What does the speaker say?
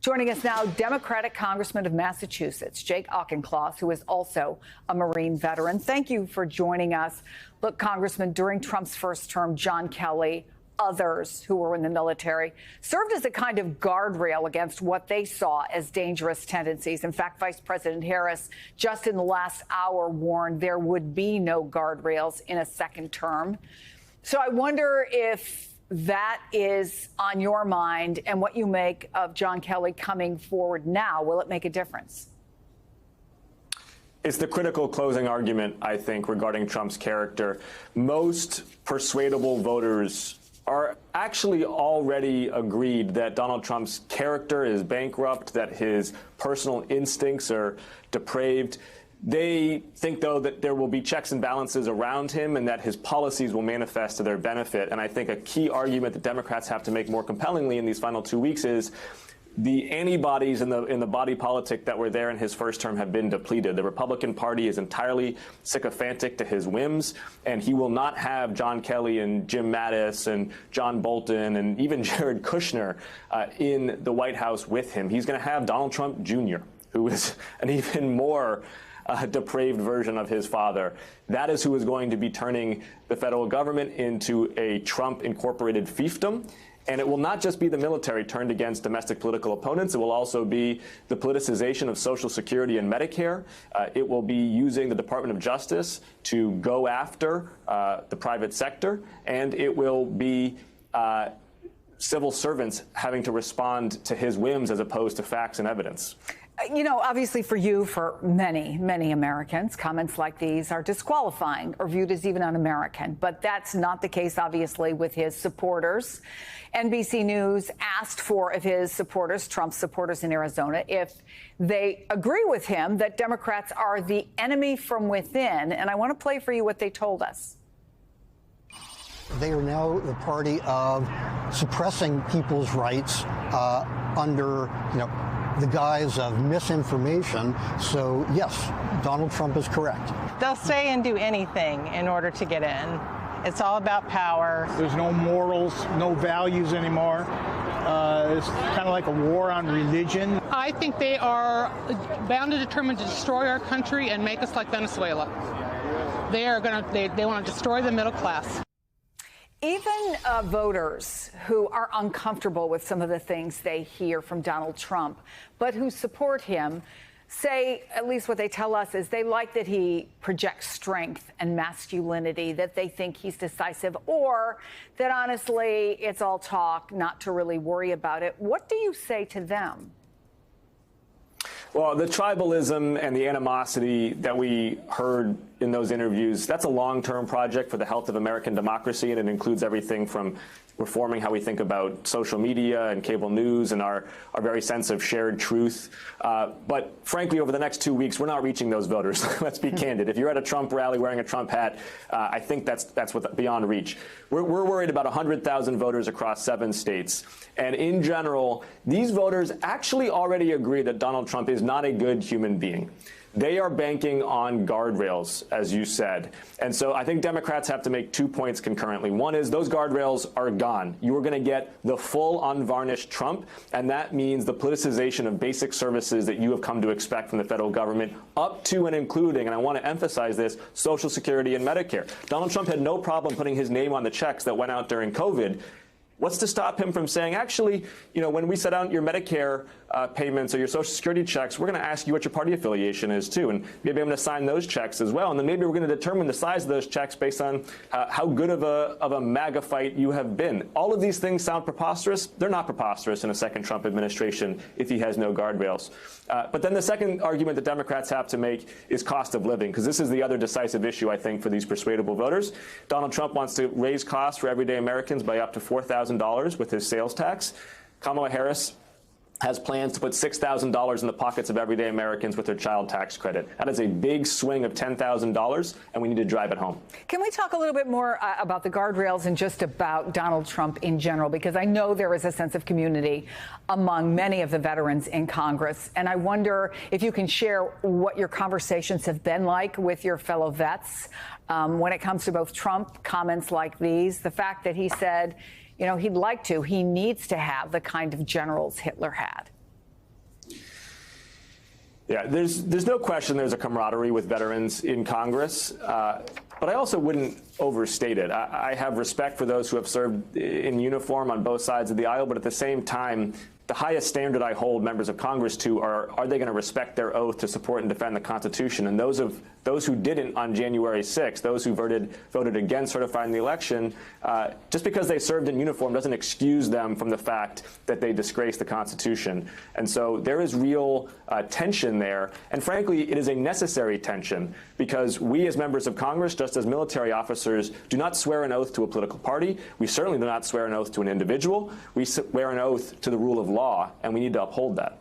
Joining us now, Democratic Congressman of Massachusetts, Jake Auchincloss, who is also a Marine veteran. Thank you for joining us. Look, Congressman, during Trump's first term, John Kelly, others who were in the military, served as a kind of guardrail against what they saw as dangerous tendencies. In fact, Vice President Harris, just in the last hour, warned there would be no guardrails in a second term. So I wonder if that is on your mind and what you make of John Kelly coming forward now. Will it make a difference? It's the critical closing argument, I think, regarding Trump's character. Most persuadable voters are actually already agreed that Donald Trump's character is bankrupt, that his personal instincts are depraved. They think, though, that there will be checks and balances around him and that his policies will manifest to their benefit. And I think a key argument that Democrats have to make more compellingly in these final 2 weeks is the antibodies in the body politic that were there in his first term have been depleted. The Republican Party is entirely sycophantic to his whims, and he will not have John Kelly and Jim Mattis and John Bolton and even Jared Kushner in the White House with him. He's going to have Donald Trump Jr., who is an even more depraved version of his father. That is who is going to be turning the federal government into a Trump-incorporated fiefdom. And it will not just be the military turned against domestic political opponents. It will also be the politicization of Social Security and Medicare. It will be using the Department of Justice to go after the private sector. And it will be civil servants having to respond to his whims as opposed to facts and evidence. You know, obviously for you, for many, many Americans, comments like these are disqualifying or viewed as even un-American. But that's not the case, obviously, with his supporters. NBC News asked four of his supporters, Trump's supporters in Arizona, if they agree with him that Democrats are the enemy from within. And I want to play for you what they told us. They are now the party of suppressing people's rights under, the guise of misinformation. So, yes, Donald Trump is correct. They'll say and do anything in order to get in. It's all about power. There's no morals, no values anymore. It's kind of like a war on religion. I think they are bound and determined to destroy our country and make us like Venezuela. They want to destroy the middle class. Even voters who are uncomfortable with some of the things they hear from Donald Trump, but who support him, say, at least what they tell us, is they like that he projects strength and masculinity, that they think he's decisive, or that, honestly, it's all talk, not to really worry about it. What do you say to them? Well, the tribalism and the animosity that we heard in those interviews, that's a long-term project for the health of American democracy, and it includes everything from reforming how we think about social media and cable news and our very sense of shared truth. But frankly, over the next 2 weeks, we're not reaching those voters. Let's be candid. If you're at a Trump rally wearing a Trump hat, I think that's beyond reach. We're worried about 100,000 voters across 7 states. And in general, these voters actually already agree that Donald Trump is not a good human being. They are banking on guardrails, as you said. And so I think Democrats have to make 2 points concurrently. One is those guardrails are gone. You are going to get the full unvarnished Trump, and that means the politicization of basic services that you have come to expect from the federal government, up to and including, and I want to emphasize this, Social Security and Medicare. Donald Trump had no problem putting his name on the checks that went out during COVID. What's to stop him from saying, actually, when we set out your Medicare payments or your Social Security checks, we're going to ask you what your party affiliation is, too. And maybe I'm going to sign those checks as well. And then maybe we're going to determine the size of those checks based on how good of a MAGA fight you have been. All of these things sound preposterous. They're not preposterous in a second Trump administration if he has no guardrails. But then the second argument that Democrats have to make is cost of living, because this is the other decisive issue, I think, for these persuadable voters. Donald Trump wants to raise costs for everyday Americans by up to $4,000 with his sales tax. Kamala Harris has plans to put $6,000 in the pockets of everyday Americans with their child tax credit. That is a big swing of $10,000, and we need to drive it home. Can we talk a little bit more about the guardrails and just about Donald Trump in general? Because I know there is a sense of community among many of the veterans in Congress, and I wonder if you can share what your conversations have been like with your fellow vets when it comes to both Trump comments like these, the fact that he said, he needs to have the kind of generals Hitler had. Yeah, there's no question there's a camaraderie with veterans in Congress, but I also wouldn't overstate it. I have respect for those who have served in uniform on both sides of the aisle, but at the same time, the highest standard I hold members of Congress to are they going to respect their oath to support and defend the Constitution? And those who didn't on January 6th, those who voted against certifying the election, just because they served in uniform doesn't excuse them from the fact that they disgraced the Constitution. And so there is real tension there. And frankly, it is a necessary tension because we as members of Congress, just as military officers, do not swear an oath to a political party. We certainly do not swear an oath to an individual. We swear an oath to the rule of law, and we need to uphold that.